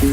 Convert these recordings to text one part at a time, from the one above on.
Is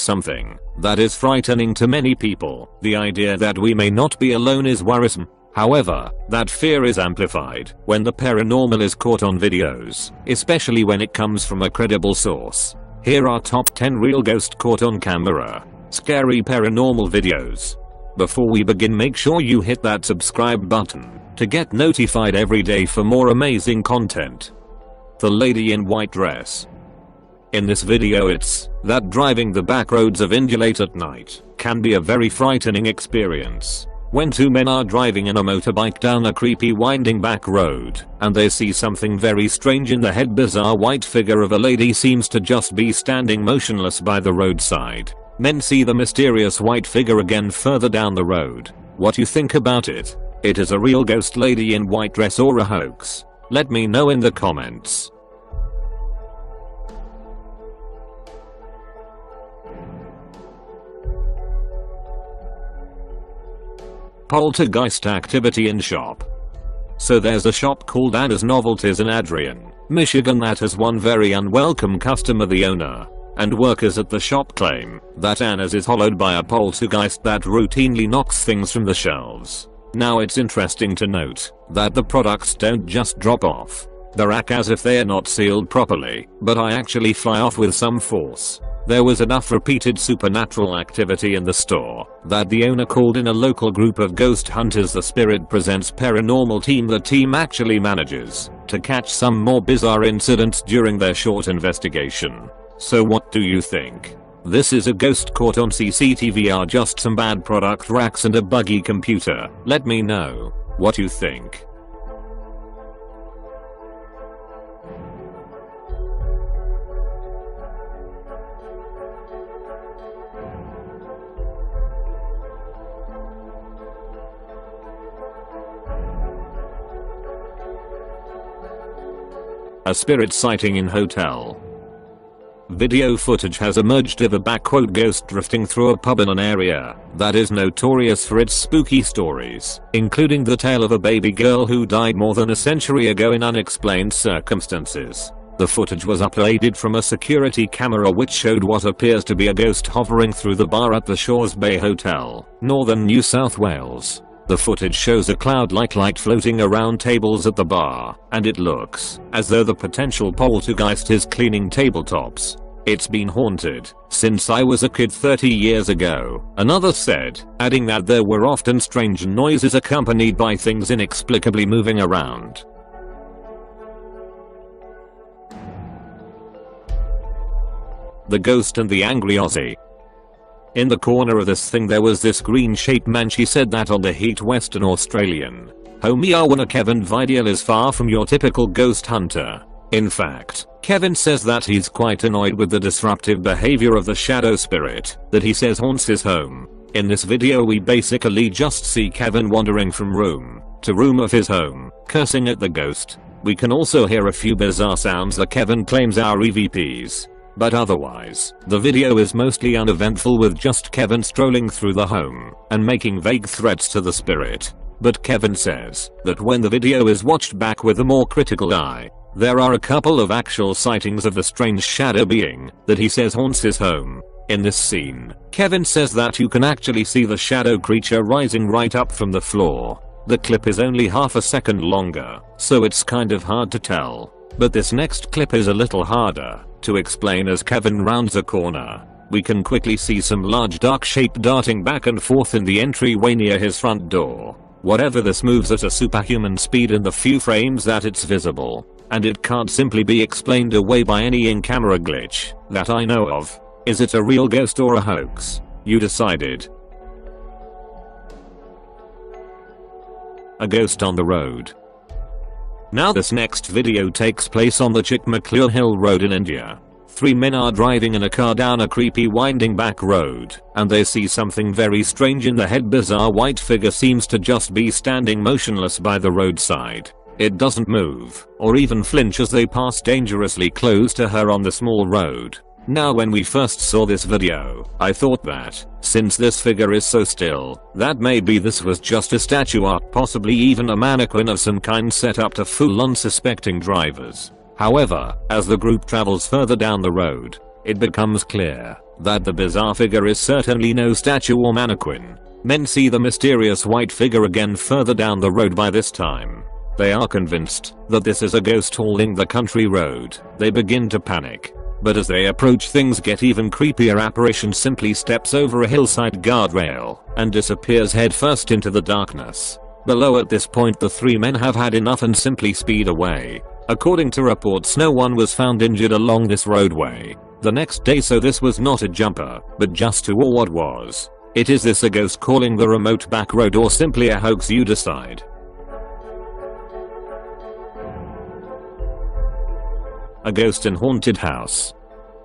something that is frightening to many people. The idea that we may not be alone is worrisome. However, that fear is amplified when the paranormal is caught on videos, especially when it comes from a credible source. Here are top 10 real ghost caught on camera, scary paranormal videos. Before we begin, make sure you hit that subscribe button to get notified every day for more amazing content. The lady in white dress. In this video, it's that driving the back roads of India late at night can be a very frightening experience. When two men are driving in a motorbike down a creepy winding back road, and they see something very strange in the head. Bizarre white figure of a lady seems to just be standing motionless by the roadside. Men see the mysterious white figure again further down the road. What you think about it? It is a real ghost lady in white dress or a hoax? Let me know in the comments. Poltergeist activity in shop. So there's a shop called Anna's Novelties in Adrian, Michigan that has one very unwelcome customer. The owner and workers at the shop claim that Anna's is hollowed by a poltergeist that routinely knocks things from the shelves. Now it's interesting to note that the products don't just drop off the rack as if they are not sealed properly, but I actually fly off with some force. There was enough repeated supernatural activity in the store that the owner called in a local group of ghost hunters. The Spirit Presents paranormal team. The team actually manages to catch some more bizarre incidents during their short investigation. So what do you think? This is a ghost caught on CCTV or just some bad product racks and a buggy computer? Let me know what you think. A spirit sighting in hotel. Video footage has emerged of a ghost drifting through a pub in an area that is notorious for its spooky stories, including the tale of a baby girl who died more than a century ago in unexplained circumstances. The footage was uploaded from a security camera which showed what appears to be a ghost hovering through the bar at the Shores Bay Hotel, northern New South Wales. The footage shows a cloud-like light floating around tables at the bar, and it looks as though the potential poltergeist is cleaning tabletops. It's been haunted since I was a kid 30 years ago, another said, adding that there were often strange noises accompanied by things inexplicably moving around. The Ghost and the Angry Aussie. In the corner of this thing there was this green-shaped man. She said that on the heat Western Australian Homeowana Kevin Vidiel is far from your typical ghost hunter. In fact, Kevin says that he's quite annoyed with the disruptive behavior of the shadow spirit that he says haunts his home. In this video we basically just see Kevin wandering from room to room of his home, cursing at the ghost. We can also hear a few bizarre sounds that Kevin claims are EVPs. But otherwise, the video is mostly uneventful with just Kevin strolling through the home and making vague threats to the spirit. But Kevin says that when the video is watched back with a more critical eye, there are a couple of actual sightings of the strange shadow being that he says haunts his home. In this scene, Kevin says that you can actually see the shadow creature rising right up from the floor. The clip is only half a second longer, so it's kind of hard to tell. But this next clip is a little harder to explain. As Kevin rounds a corner, we can quickly see some large dark shape darting back and forth in the entryway near his front door. Whatever this moves at a superhuman speed in the few frames that it's visible, and it can't simply be explained away by any in-camera glitch that I know of. Is it a real ghost or a hoax? You decided. A ghost on the road. Now this next video takes place on the Chikmagalur Hill Road in India. Three men are driving in a car down a creepy winding back road, and they see something very strange in the head. Bizarre white figure seems to just be standing motionless by the roadside. It doesn't move or even flinch as they pass dangerously close to her on the small road. Now when we first saw this video, I thought that, since this figure is so still, that maybe this was just a statue art, possibly even a mannequin of some kind set up to fool unsuspecting drivers. However, as the group travels further down the road, it becomes clear that the bizarre figure is certainly no statue or mannequin. Men see the mysterious white figure again further down the road. By this time, they are convinced that this is a ghost hauling the country road. They begin to panic. But as they approach, things get even creepier. Apparition simply steps over a hillside guardrail and disappears headfirst into the darkness. Below at this point, the three men have had enough and simply speed away. According to reports, no one was found injured along this roadway the next day, so this was not a jumper, but just who or what was. It is this a ghost calling the remote back road, or simply a hoax? You decide. A ghost in haunted house.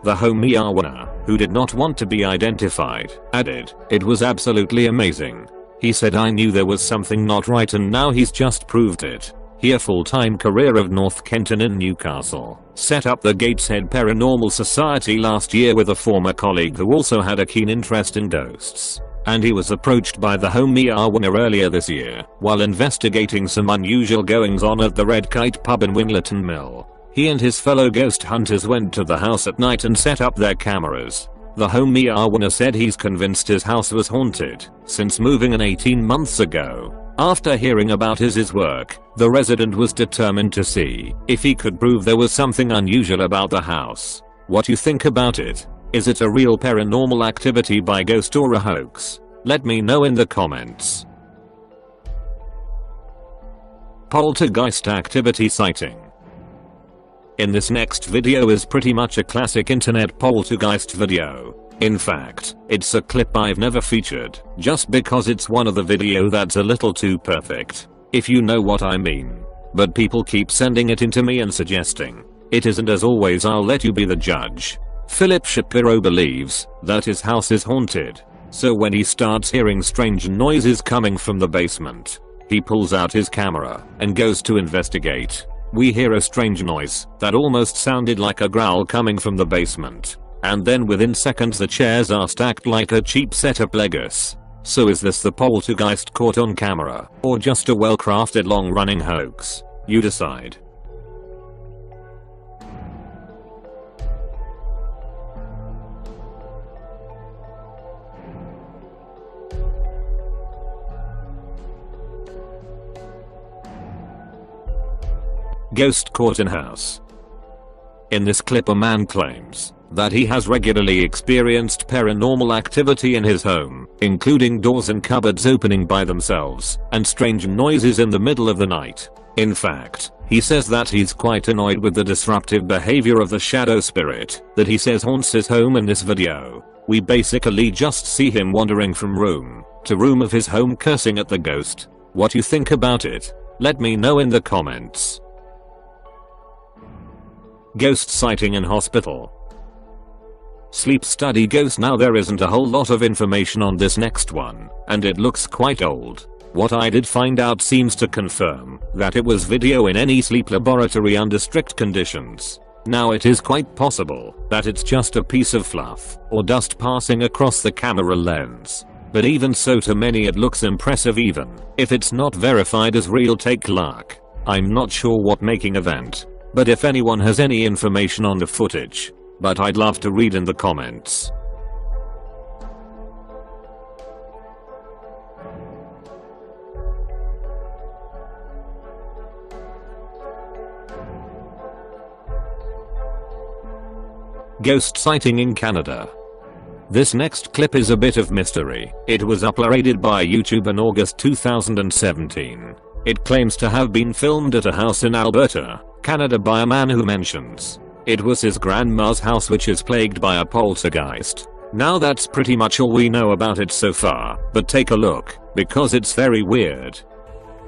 The homeowner, who did not want to be identified, added, "It was absolutely amazing. He said I knew there was something not right, and now he's just proved it." He, a full-time career of North Kenton in Newcastle, set up the Gateshead Paranormal Society last year with a former colleague who also had a keen interest in ghosts. And he was approached by the homeowner earlier this year while investigating some unusual goings-on at the Red Kite pub in Wingleton Mill. He and his fellow ghost hunters went to the house at night and set up their cameras. The homeowner said he's convinced his house was haunted since moving in 18 months ago. After hearing about his work, the resident was determined to see if he could prove there was something unusual about the house. What you think about it? Is it a real paranormal activity by ghost or a hoax? Let me know in the comments. Poltergeist activity sighting. In this next video is pretty much a classic internet poltergeist video. In fact, it's a clip I've never featured, just because it's one of the video that's a little too perfect, if you know what I mean. But people keep sending it in to me and suggesting it is, and as always I'll let you be the judge. Philip Shapiro believes that his house is haunted, so when he starts hearing strange noises coming from the basement, he pulls out his camera and goes to investigate. We hear a strange noise that almost sounded like a growl coming from the basement. And then within seconds the chairs are stacked like a cheap set of Legos. So is this the poltergeist caught on camera, or just a well-crafted long-running hoax? You decide. Ghost caught in house. In this clip, a man claims that he has regularly experienced paranormal activity in his home, including doors and cupboards opening by themselves, and strange noises in the middle of the night. In fact, he says that he's quite annoyed with the disruptive behavior of the shadow spirit that he says haunts his home. In this video, we basically just see him wandering from room to room of his home cursing at the ghost. What you think about it? Let me know in the comments. Ghost sighting in hospital. Sleep study ghost. Now there isn't a whole lot of information on this next one, and it looks quite old. What I did find out seems to confirm that it was video in any sleep laboratory under strict conditions. Now it is quite possible that it's just a piece of fluff or dust passing across the camera lens. But even so, to many it looks impressive even if it's not verified as real. Take luck. I'm not sure what making event, but if anyone has any information on the footage, but I'd love to read in the comments. Ghost sighting in Canada. This next clip is a bit of mystery. It was uploaded by YouTube in August 2017. It claims to have been filmed at a house in Alberta, Canada by a man who mentions it was his grandma's house, which is plagued by a poltergeist. Now that's pretty much all we know about it so far, but take a look, because it's very weird.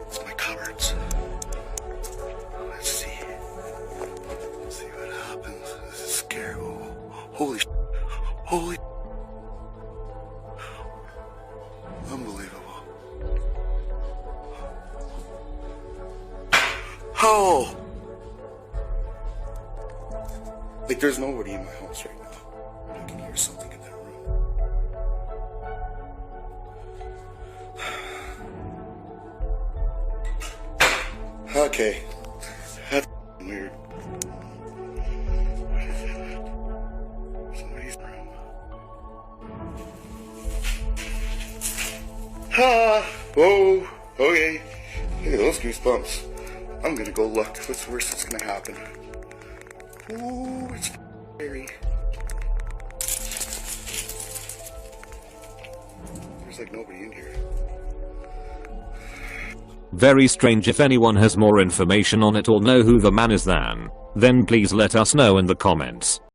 It's my cupboards. Let's see. Let's see what happens. This is scary. Oh, holy. Unbelievable. Oh! Like, there's nobody in my house right now. Okay. That's weird. Somebody's room. Ha! Whoa! Okay. Look at those goosebumps. I'm gonna go look. What's the worst that's gonna happen? Ooh, it's scary. There's like nobody in here. Very strange. If anyone has more information on it or know who the man is then please let us know in the comments.